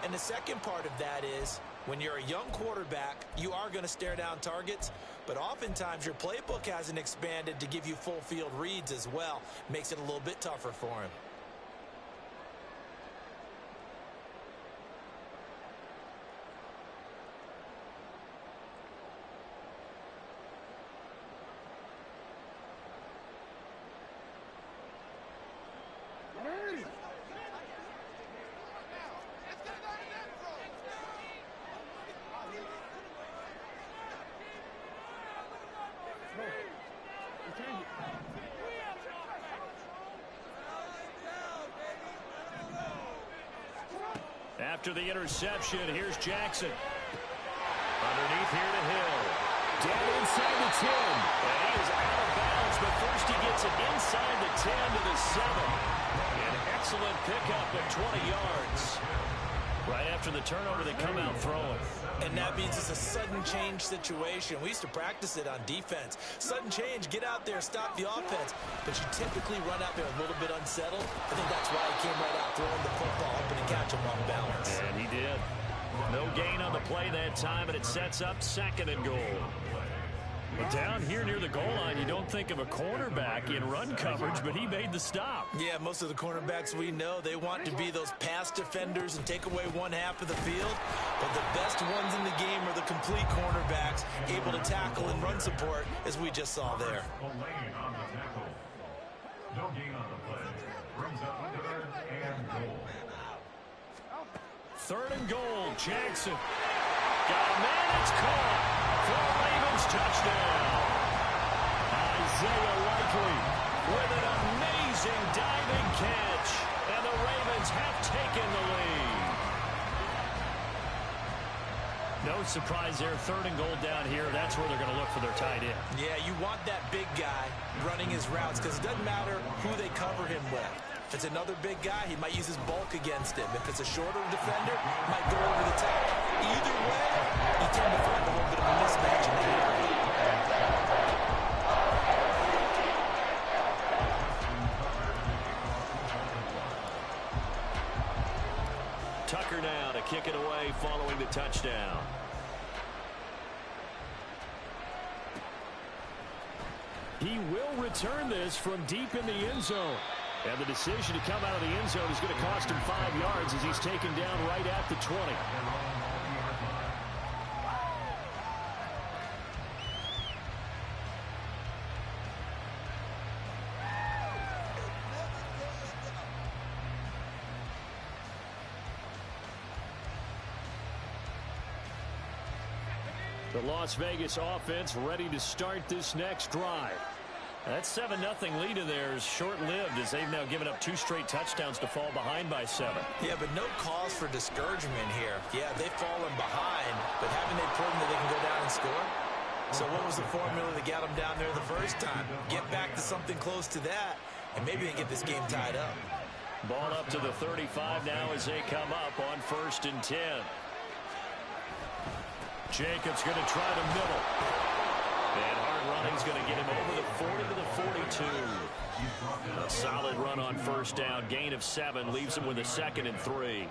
And the second part of that is, when you're a young quarterback, you are going to stare down targets, but oftentimes your playbook hasn't expanded to give you full field reads as well. Makes it a little bit tougher for him. After the interception, here's Jackson. Underneath here to Hill. Down inside the 10. And he is out of bounds, but first he gets it inside the 10 to the 7. An excellent pickup of 20 yards. Right after the turnover, they come out throwing. And that means it's a sudden change situation. We used to practice it on defense. Sudden change, get out there, stop the offense. But you typically run out there a little bit unsettled. I think that's why he came right out throwing the football, hoping to catch him off balance. And he did. No gain on the play that time, and it sets up 2nd and goal. But down here near the goal line, you don't think of a cornerback in run coverage, but he made the stop. Yeah, most of the cornerbacks we know, they want to be those pass defenders and take away one half of the field. But the best ones in the game are the complete cornerbacks, able to tackle and run support, as we just saw there. No gain on the play. Brings up 3rd and goal. 3rd and goal, Jackson. Got a man, it's caught. For the Ravens, touchdown. Isaiah Likely with an amazing diving catch. And the Ravens have taken the lead. No surprise there, 3rd and goal down here. That's where they're going to look for their tight end. Yeah, you want that big guy running his routes because it doesn't matter who they cover him with. If it's another big guy, he might use his bulk against him. If it's a shorter defender, he might go over the top. Either way, you tend to find a little bit of a mismatch in that area. Tucker now to kick it away following the touchdown. He will return this from deep in the end zone. And the decision to come out of the end zone is going to cost him 5 yards as he's taken down right at the 20. The Las Vegas offense ready to start this next drive. That 7-0 lead of theirs short-lived as they've now given up 2 straight touchdowns to fall behind by 7. Yeah, but no cause for discouragement here. Yeah, they've fallen behind, but haven't they proven that they can go down and score? So what was the formula that got them down there the first time? Get back to something close to that, and maybe they get this game tied up. Ball up to the 35 now as they come up on 1st and 10. Jacobs going to try to middle. And hard running's going to get him over the 40 to the 42. A solid run on 1st down. Gain of 7 leaves him with a 2nd and 3.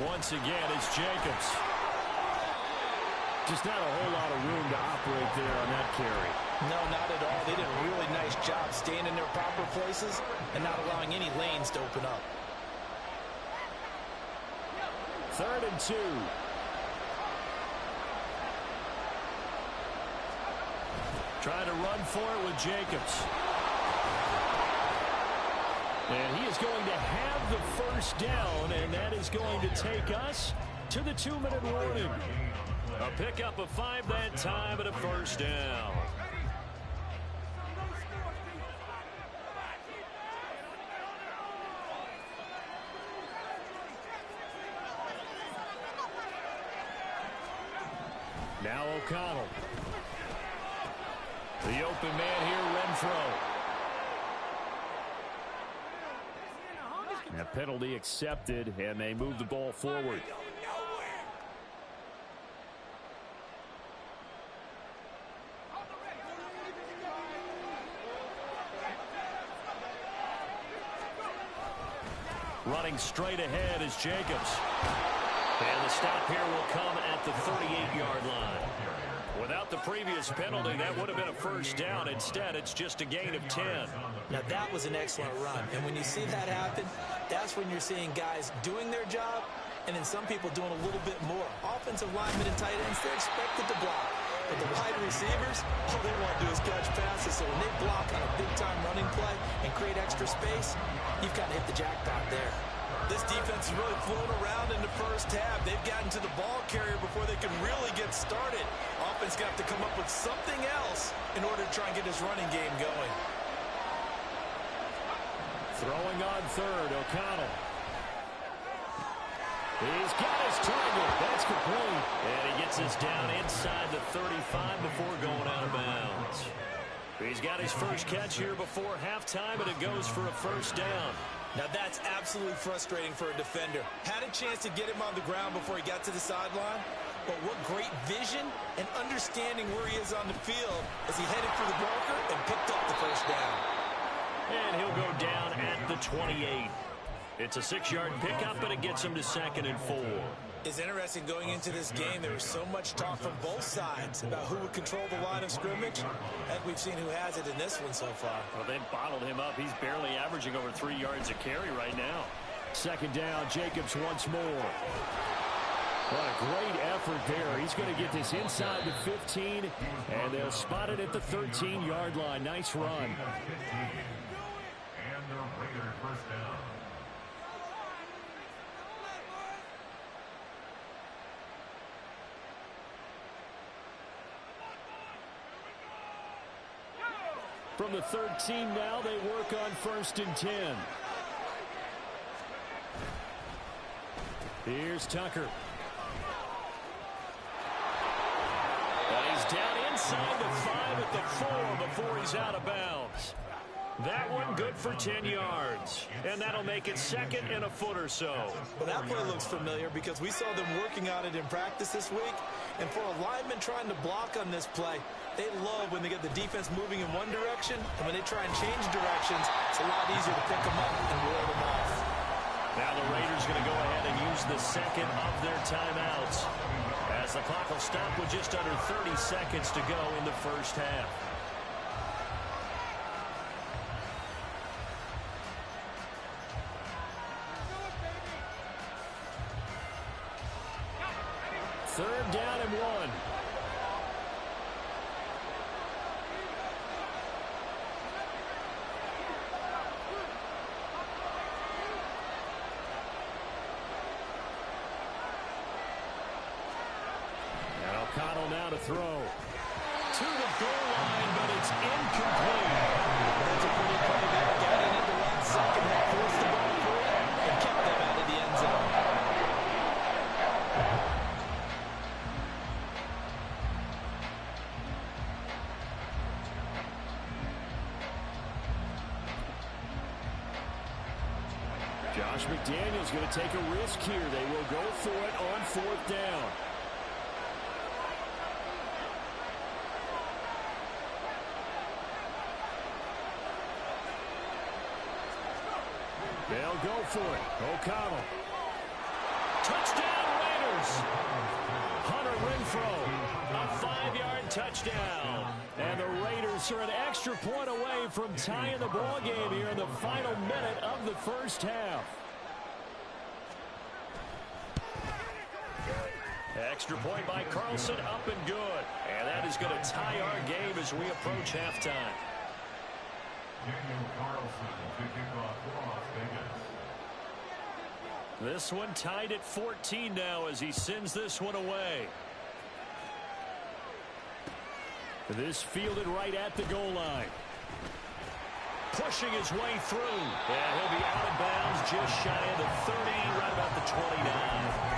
Once again, it's Jacobs. Just not a whole lot of room to operate there on that carry. No, not at all. They did a really nice job staying in their proper places and not allowing any lanes to open up. 3rd and 2. Trying to run for it with Jacobs. And he is going to have the 1st down, and that is going to take us to the 2-minute warning. A pickup of 5 that time and a 1st down. Now O'Connell. The open man here, Renfro. A penalty accepted, and they move the ball forward. Running straight ahead is Jacobs. And the stop here will come at the 38-yard line. Without the previous penalty, that would have been a first down. Instead, it's just a gain of 10. Now, that was an excellent run. And when you see that happen, that's when you're seeing guys doing their job and then some people doing a little bit more. Offensive linemen and tight ends, they're expected to block. But the wide receivers, all they want to do is catch passes. So when they block on a big-time running play and create extra space, you've got to hit the jackpot there. This defense is really flown around in the first half. They've gotten to the ball carrier before they can really get started. Offense got to come up with something else in order to try and get this running game going. Throwing on third, O'Connell. He's got his target. That's complete. And he gets us down inside the 35 before going out of bounds. He's got his first catch here before halftime, and it goes for a first down. Now that's absolutely frustrating for a defender. Had a chance to get him on the ground before he got to the sideline, but what great vision and understanding where he is on the field as he headed for the marker and picked up the first down. And he'll go down at the 28. It's a 6-yard pickup, but it gets him to 2nd and 4. It's interesting going into this game. There was so much talk from both sides about who would control the line of scrimmage. And we've seen who has it in this one so far. Well, they've bottled him up. He's barely averaging over 3 yards a carry right now. 2nd down, Jacobs once more. What a great effort there. He's going to get this inside the 15, and they'll spot it at the 13-yard line. Nice run. And the Raiders first down. From the 13 now, they work on 1st and 10. Here's Tucker. And he's down inside the 5 at the 4 before he's out of bounds. That one good for 10 yards. And that'll make it 2nd and a foot or so. Well, that play looks familiar because we saw them working on it in practice this week. And for a lineman trying to block on this play, they love when they get the defense moving in one direction. And when they try and change directions, it's a lot easier to pick them up and ward them off. Now the Raiders going to go ahead and use the second of their timeouts, as the clock will stop with just under 30 seconds to go in the first half. Third down and 1. And O'Connell now to throw. To the goal line, but it's incomplete. That's a pretty play there. Got it into 1 second, that forced the ball free, and kept them out of the end zone. Josh McDaniels going to take a risk here. They will go for it on 4th down. They'll go for it. O'Connell. Touchdown, Raiders. Hunter Renfrow, a 5-yard touchdown. And the Raiders are an extra point away from tying the ball game here in the final minute of the first half. Extra point by Carlson, up and good. And that is going to tie our game as we approach halftime. Daniel Carlson to kick off for Las Vegas. This one tied at 14 now as he sends this one away. This fielded right at the goal line. Pushing his way through. And he'll be out of bounds just shy of the 30, right about the 29.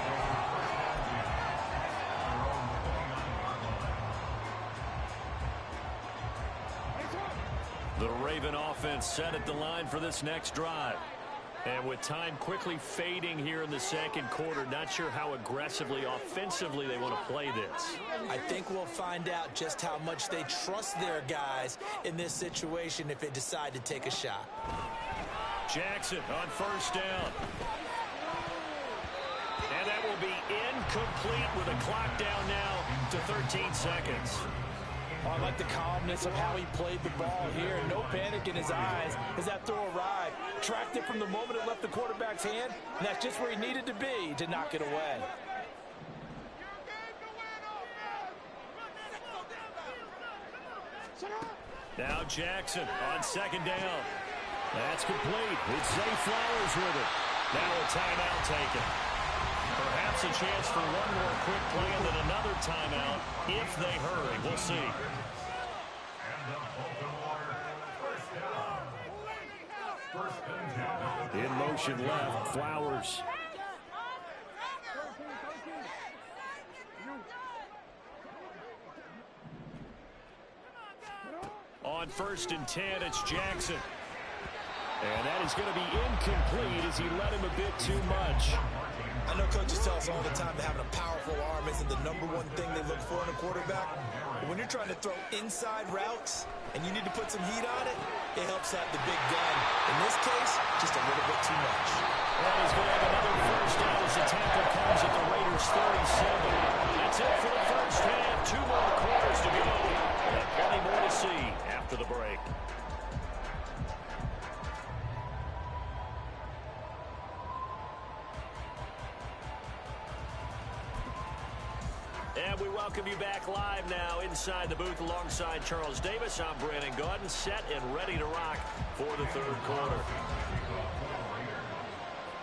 The Raven offense set at the line for this next drive. And with time quickly fading here in the second quarter, not sure how aggressively, offensively they want to play this. I think we'll find out just how much they trust their guys in this situation if they decide to take a shot. Jackson on first down. And that will be incomplete with a clock down now to 13 seconds. Oh, I like the calmness of how he played the ball here. No panic in his eyes as that throw arrived. Tracked it from the moment it left the quarterback's hand, and that's just where he needed to be to knock it away. Now Jackson on second down. That's complete. It's Zay Flowers with it. Now a timeout taken. Perhaps a chance for one more quick play and then another timeout if they hurry. We'll see. In motion left, Flowers. On 1st and 10, it's Jackson. And that is going to be incomplete as he led him a bit too much. I know coaches tell us all the time that having a powerful arm isn't the #1 thing they look for in a quarterback. But when you're trying to throw inside routes and you need to put some heat on it, it helps have the big gun. In this case, just a little bit too much. Well, he's going to have another first down as the tackle comes at the Raiders' 37. That's it for the first half. 2 more quarters to go. And plenty more to see after the break. And we welcome you back live now inside the booth alongside Charles Davis. I'm Brandon Gaudin, set and ready to rock for the 3rd quarter.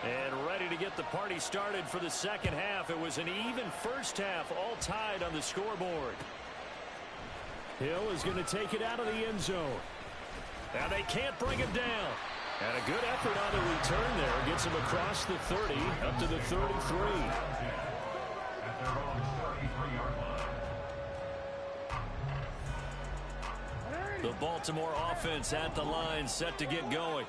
And ready to get the party started for the 2nd half. It was an even first half, all tied on the scoreboard. Hill is going to take it out of the end zone. Now they can't bring him down. And a good effort on the return there. Gets him across the 30, up to the 33. The Baltimore offense at the line, set to get going.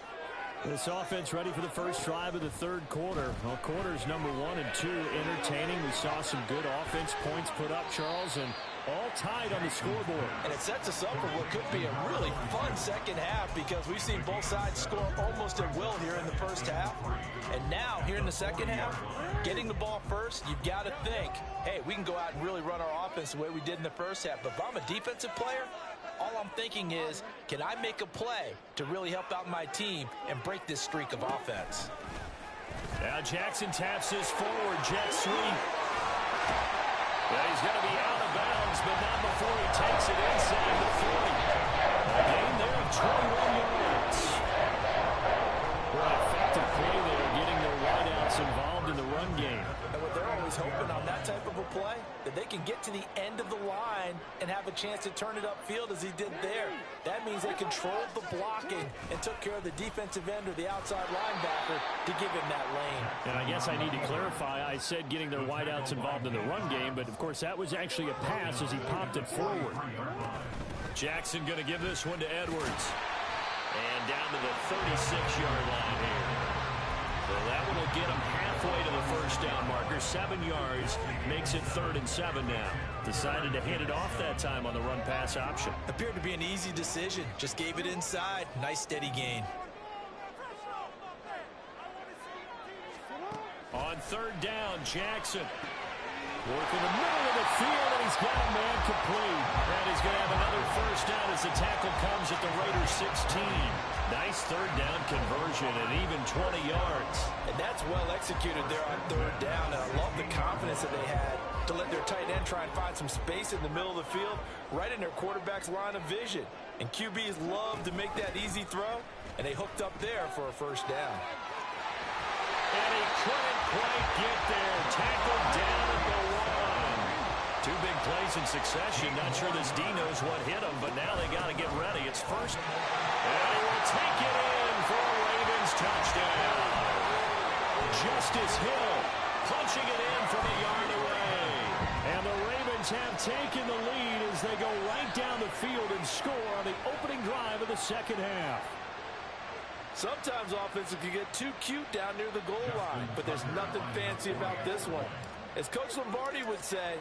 This offense ready for the first drive of the 3rd quarter. Well, quarters number 1 and 2 entertaining. We saw some good offense points put up, Charles, and all tied on the scoreboard. And it sets us up for what could be a really fun 2nd half because we've seen both sides score almost at will here in the first half. And now, here in the 2nd half, getting the ball first, you've got to think, hey, we can go out and really run our offense the way we did in the first half. But if I'm a defensive player, all I'm thinking is, can I make a play to really help out my team and break this streak of offense? Now Jackson taps this forward jet sweep. Well, he's going to be out of bounds, but not before he takes it inside the 40. A gain there of 21 yards. What an effective play there, getting their wideouts involved in the run game. And what they're always hoping on that type of a play, that they can get to the end of the line and have a chance to turn it upfield as he did there. That means they controlled the blocking and took care of the defensive end or the outside linebacker to give him that lane. And I guess I need to clarify, I said getting their wideouts involved in the run game, but of course that was actually a pass as he popped it forward. Jackson going to give this one to Edwards. And down to the 36-yard line here. So that one will get him halfway to the first down marker. 7 yards makes it 3rd and 7 now. Decided to hand it off that time on the run-pass option. Appeared to be an easy decision. Just gave it inside. Nice steady gain. On 3rd down, Jackson. Working the middle of the field, and he's got a man complete. And he's going to have another first down as the tackle comes at the Raiders 16. Nice 3rd down conversion and even 20 yards. And that's well executed there on 3rd down. And I love the confidence that they had to let their tight end try and find some space in the middle of the field, right in their quarterback's line of vision. And QBs love to make that easy throw, and they hooked up there for a first down. And he couldn't quite get there. Tackled down at the 1. 2 big plays in succession. Not sure this D knows what hit him, but now they got to get ready. It's first. And he will take it in for a Ravens touchdown. Justice Hill punching it in from a yard away. And the Ravens have taken the lead as they go right down the field and score on the opening drive of the 2nd half. Sometimes offenses can get too cute down near the goal line, but there's nothing fancy about this one. As Coach Lombardi would say,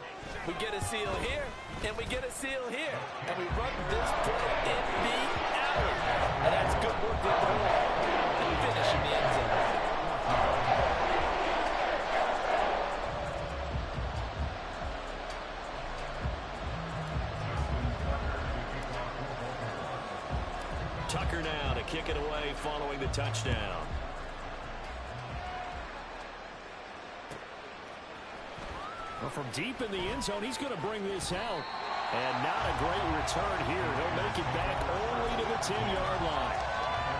we get a seal here, and we get a seal here, and we run this play in the alley. And that's good work with the ball. And finish Tucker now to kick it away following the touchdown. Well, from deep in the end zone, he's going to bring this out. And not a great return here. He'll make it back only to the 10-yard line.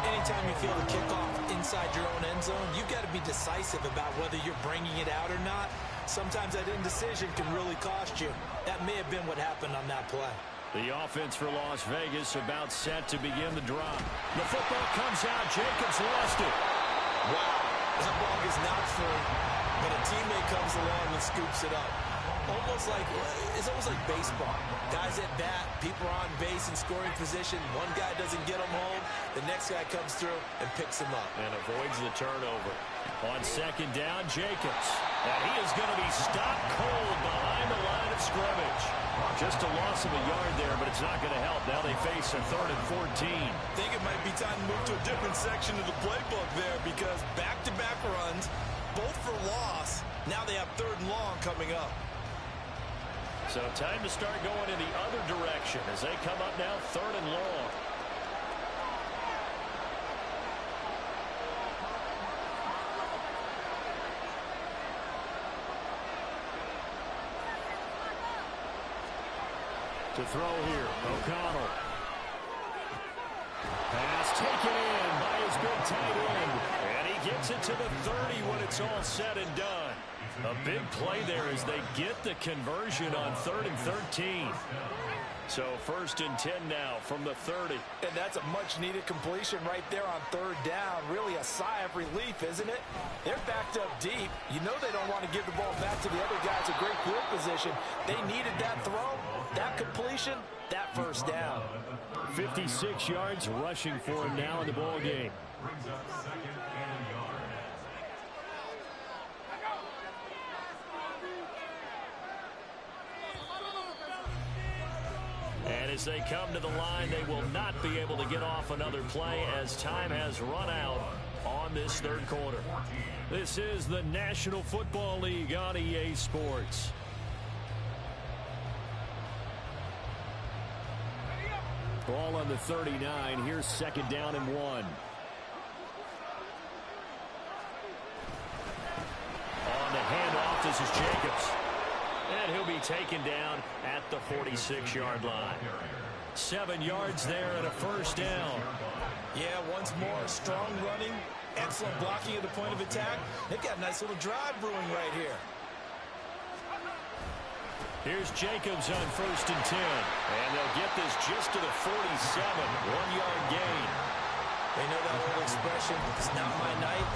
Anytime you feel the kickoff inside your own end zone, you've got to be decisive about whether you're bringing it out or not. Sometimes that indecision can really cost you. That may have been what happened on that play. The offense for Las Vegas about set to begin the drop. The football comes out. Jacobs lost it. Wow. That ball is not free, but a teammate comes along and scoops it up. It's almost like baseball. Guys at bat, people are on base in scoring position. One guy doesn't get him home. The next guy comes through and picks him up. And avoids the turnover. On second down, Jacobs. And he is going to be stopped cold behind the line of scrimmage. Just a loss of a yard there, but it's not going to help. Now they face a 3rd and 14. I think it might be time to move to a different section of the playbook there because back-to-back runs, both for loss. Now they have 3rd and long coming up. So time to start going in the other direction as they come up now 3rd and long. To throw here, O'Connell. Pass taken in by his big tight end. And he gets it to the 30 when it's all said and done. A big play there as they get the conversion on 3rd and 13. So 1st and 10 now from the 30. And that's a much-needed completion right there on 3rd down. Really a sigh of relief, isn't it? They're backed up deep. You know they don't want to give the ball back to the other guys. A great field position. They needed that throw, that completion, that 1st down. 56 yards rushing for him now in the ball game. Brings up 2nd and yard. And as they come to the line, they will not be able to get off another play as time has run out on this 3rd quarter. This is the National Football League on EA Sports. Ball on the 39. Here's 2nd down and 1. On the handoff, this is Jacobs. And he'll be taken down at the 46-yard line. 7 yards there and a 1st down. Yeah, once more, strong running, excellent blocking at the point of attack. They've got a nice little drive brewing right here. Here's Jacobs on 1st and 10. And they'll get this just to the 47. 1-yard gain. They know that old expression, it's not my night.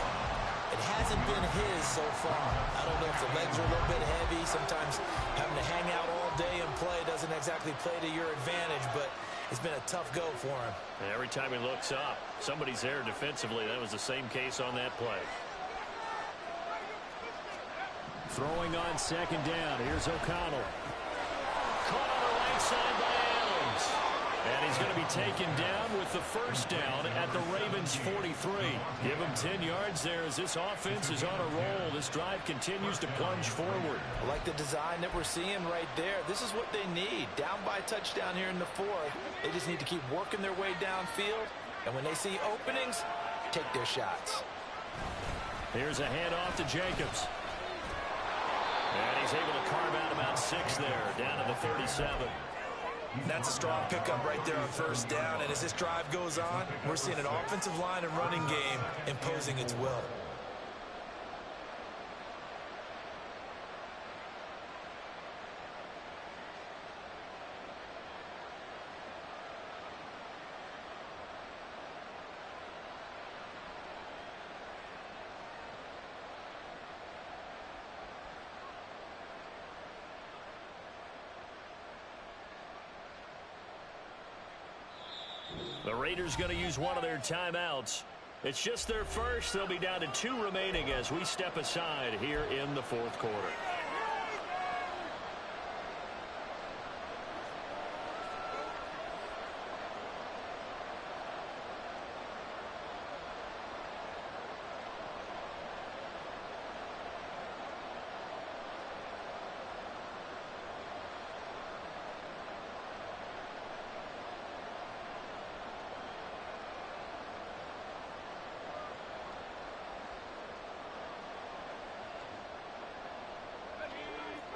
It hasn't been his so far. I don't know if the legs are a little bit heavy. Sometimes having to hang out all day and play doesn't exactly play to your advantage, but it's been a tough go for him. And every time he looks up, somebody's there defensively. That was the same case on that play. Throwing on 2nd down. Here's O'Connell. Caught on the right side by Adams. And he's going to be taken down with the 1st down at the Ravens' 43. Give him 10 yards there as this offense is on a roll. This drive continues to plunge forward. I like the design that we're seeing right there. This is what they need. Down by a touchdown here in the 4th. They just need to keep working their way downfield. And when they see openings, take their shots. Here's a handoff to Jacobs. And he's able to carve out about 6 there, down to the 37. That's a strong pickup right there on 1st down. And as this drive goes on, we're seeing an offensive line and running game imposing its will. The Raiders going to use one of their timeouts. It's just their first. They'll be down to 2 remaining as we step aside here in the 4th quarter.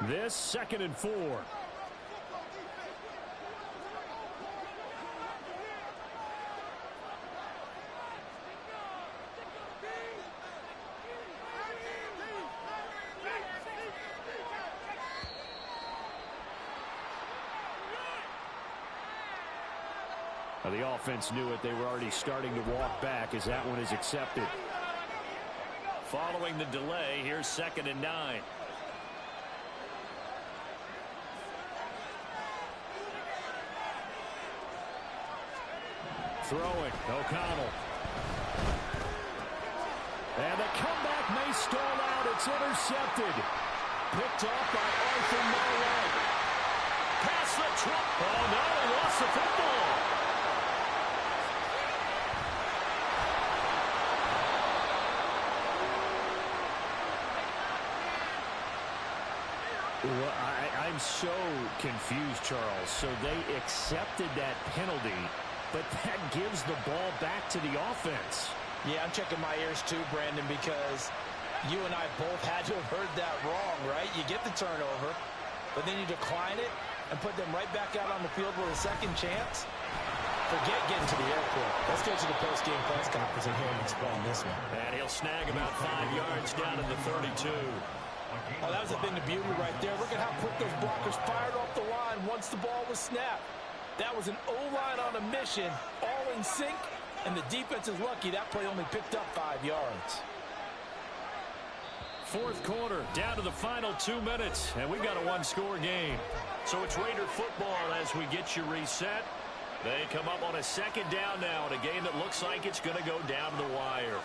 This 2nd and 4. The offense knew it. They were already starting to walk back as that one is accepted. Following the delay, here's 2nd and 9. Throwing, O'Connell. And the comeback may stall out. It's intercepted. Picked off by Arthur Marlette. Pass the trip. Oh, no, he lost the football. Well, I'm so confused, Charles. So they accepted that penalty, but that gives the ball back to the offense. Yeah, I'm checking my ears too, Brandon, because you and I both had to have heard that wrong, right? You get the turnover, but then you decline it and put them right back out on the field with a second chance. Forget getting to the airport. Let's go to the post-game press conference and hear him explain this one. And he'll snag about 5 yards down to the 32. Oh, that was a thing of beauty right there. Look at how quick those blockers fired off the line once the ball was snapped. That was an O-line on a mission, all in sync, and the defense is lucky that play only picked up 5 yards. 4th quarter, down to the final 2 minutes, and we've got a one-score game. So it's Raider football as we get you reset. They come up on a 2nd down now in a game that looks like it's going to go down to the wire.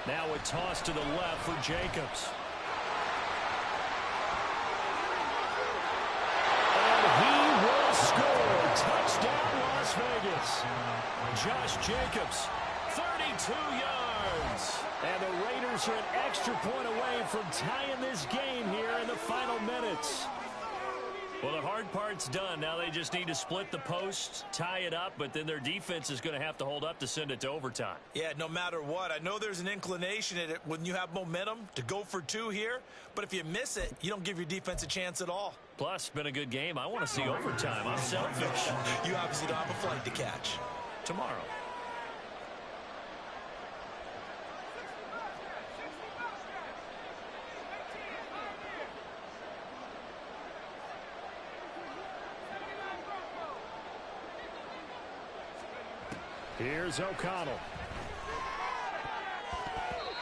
Now a toss to the left for Jacobs. And he will score. Touchdown, Las Vegas. Josh Jacobs, 32 yards. And the Raiders are an extra point away from tying this game here in the final minutes. Well, the hard part's done. Now they just need to split the post, tie it up, but then their defense is going to have to hold up to send it to overtime. Yeah, no matter what. I know there's an inclination at it when you have momentum to go for 2 here, but if you miss it, you don't give your defense a chance at all. Plus, been a good game. I want to see overtime. I'm selfish. You obviously don't have a flight to catch. Tomorrow. Here's O'Connell.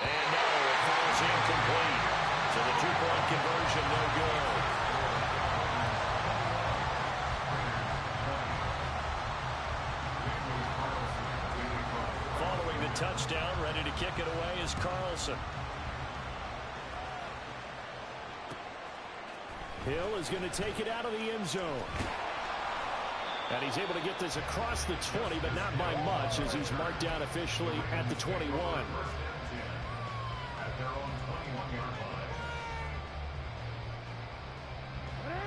And no, it falls incomplete. So the 2-point conversion, no good. Following the touchdown, ready to kick it away is Carlson. Hill is going to take it out of the end zone. And he's able to get this across the 20, but not by much, as he's marked down officially at the 21.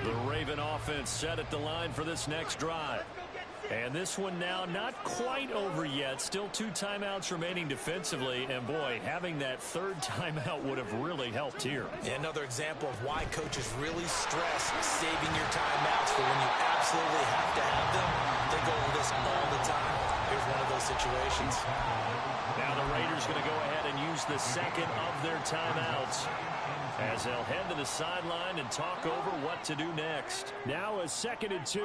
The Raven offense set at the line for this next drive. And this one now not quite over yet. Still 2 timeouts remaining defensively. And, boy, having that 3rd timeout would have really helped here. Yeah, another example of why coaches really stress saving your timeouts for when you absolutely have to have them. They go over this all the time. Here's one of those situations. Now the Raiders going to go ahead and use the 2nd of their timeouts as they'll head to the sideline and talk over what to do next. Now a 2nd and 2.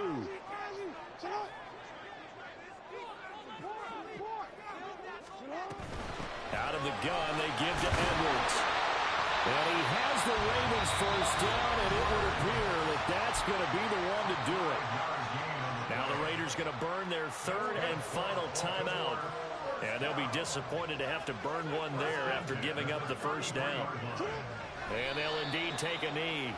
Out of the gun, they give to Edwards. And he has the Ravens first down, and it would appear that that's going to be the one to do it. Now the Raiders going to burn their 3rd and final timeout. And they'll be disappointed to have to burn one there after giving up the first down. And they'll indeed take a knee.